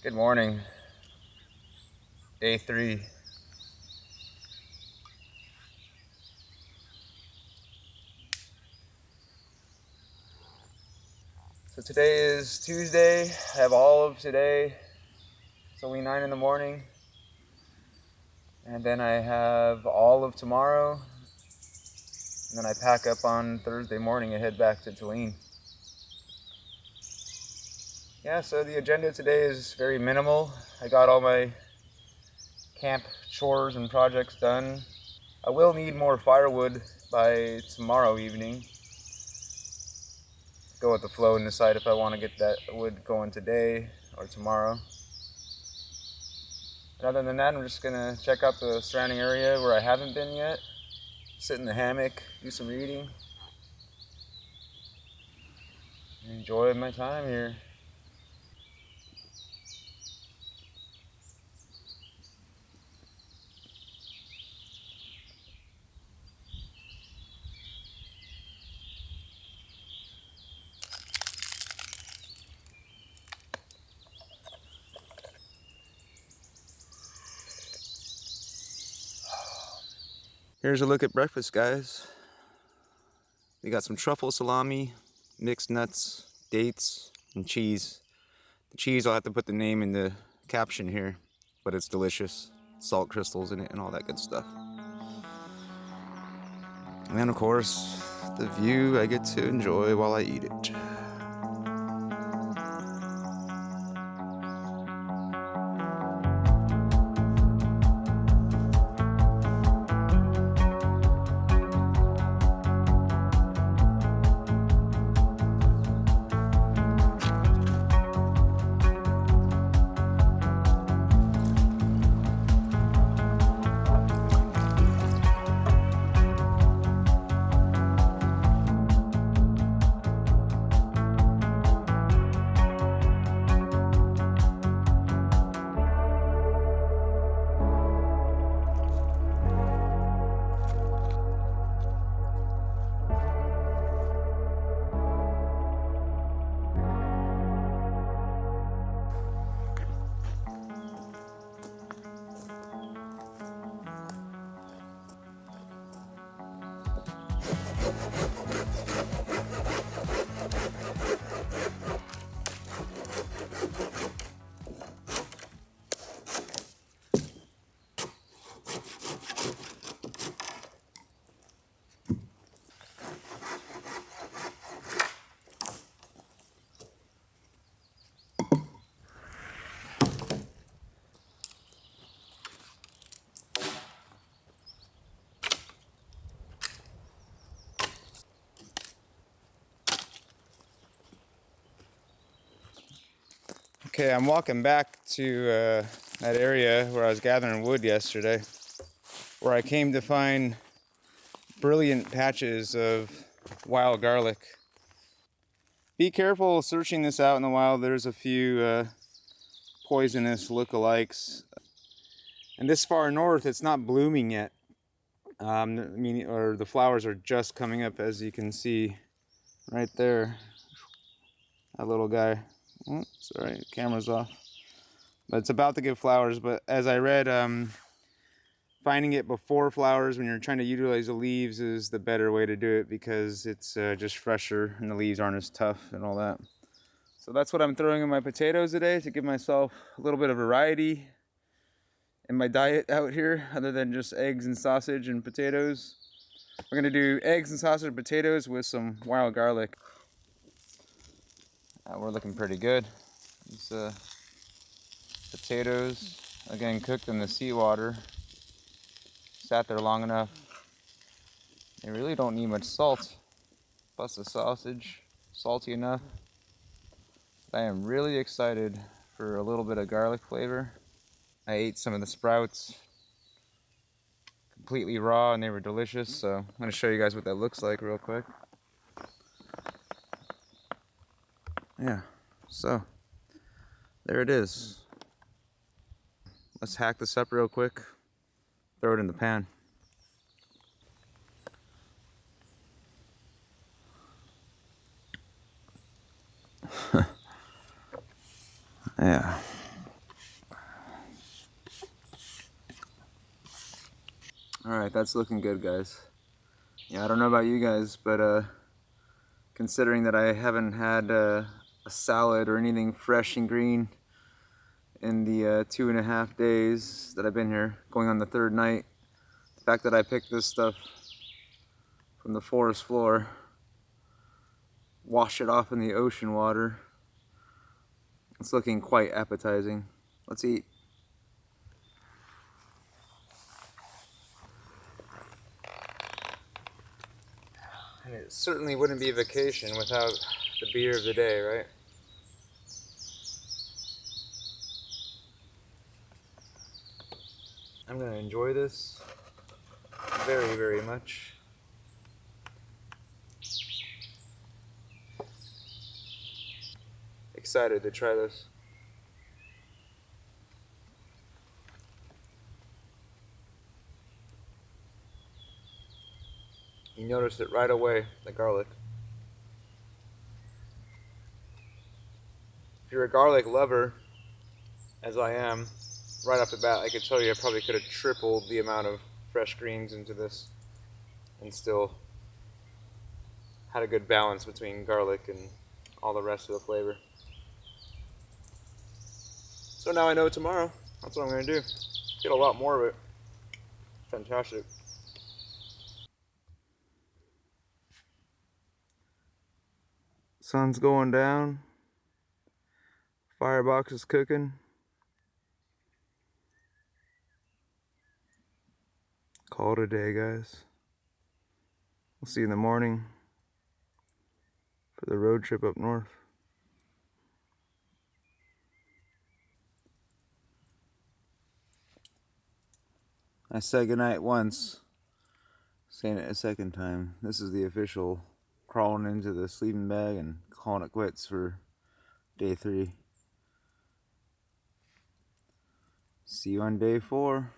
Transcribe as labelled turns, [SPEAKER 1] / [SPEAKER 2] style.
[SPEAKER 1] Good morning, day 3. So today is Tuesday. I have all of today. It's only 9 in the morning. And then I have all of tomorrow. And then I pack up on Thursday morning and head back to Tulane. Yeah, so the agenda today is very minimal. I got all my camp chores and projects done. I will need more firewood by tomorrow evening. Go with the flow and decide if I want to get that wood going today or tomorrow. And other than that, I'm just gonna check out the surrounding area where I haven't been yet. Sit in the hammock, do some reading, and enjoy my time here. Here's a look at breakfast, guys. We got some truffle salami, mixed nuts, dates, and cheese. The cheese, I'll have to put the name in the caption here, but it's delicious. Salt crystals in it and all that good stuff. And then, of course, the view I get to enjoy while I eat it. Okay, I'm walking back to that area where I was gathering wood yesterday, where I came to find brilliant patches of wild garlic. Be careful searching this out in the wild. There's a few poisonous lookalikes. And this far north, it's not blooming yet. Or the flowers are just coming up, as you can see right there. That little guy. Oh, sorry, camera's off. But it's about to give flowers. But as I read, finding it before flowers when you're trying to utilize the leaves is the better way to do it, because it's just fresher and the leaves aren't as tough and all that. So that's what I'm throwing in my potatoes today, to give myself a little bit of variety in my diet out here, other than just eggs and sausage and potatoes. We're gonna do eggs and sausage and potatoes with some wild garlic. We're looking pretty good. These potatoes, again, cooked in the seawater, sat there long enough. They really don't need much salt. Plus the sausage, salty enough. I am really excited for a little bit of garlic flavor. I ate some of the sprouts completely raw and they were delicious, so I'm going to show you guys what that looks like real quick. Yeah, so there it is. Let's hack this up real quick, throw it in the pan. Yeah. Alright, that's looking good, guys. Yeah, I don't know about you guys, but considering that I haven't had a salad or anything fresh and green in the 2.5 days that I've been here, going on the third night, the fact that I picked this stuff from the forest floor, wash it off in the ocean water, it's looking quite appetizing. Let's eat. And it certainly wouldn't be a vacation without the beer of the day, right? I'm gonna enjoy this very, very much. Excited to try this. You noticed it right away, the garlic. If you're a garlic lover, as I am, right off the bat, I could tell you I probably could have tripled the amount of fresh greens into this and still had a good balance between garlic and all the rest of the flavor. So now I know tomorrow. That's what I'm going to do. Get a lot more of it. Fantastic. Sun's going down. Firebox is cooking. Call it a day, guys. We'll see you in the morning for the road trip up north. I said goodnight once, saying it a second time. This is the official crawling into the sleeping bag and calling it quits for day 3. See you on day 4.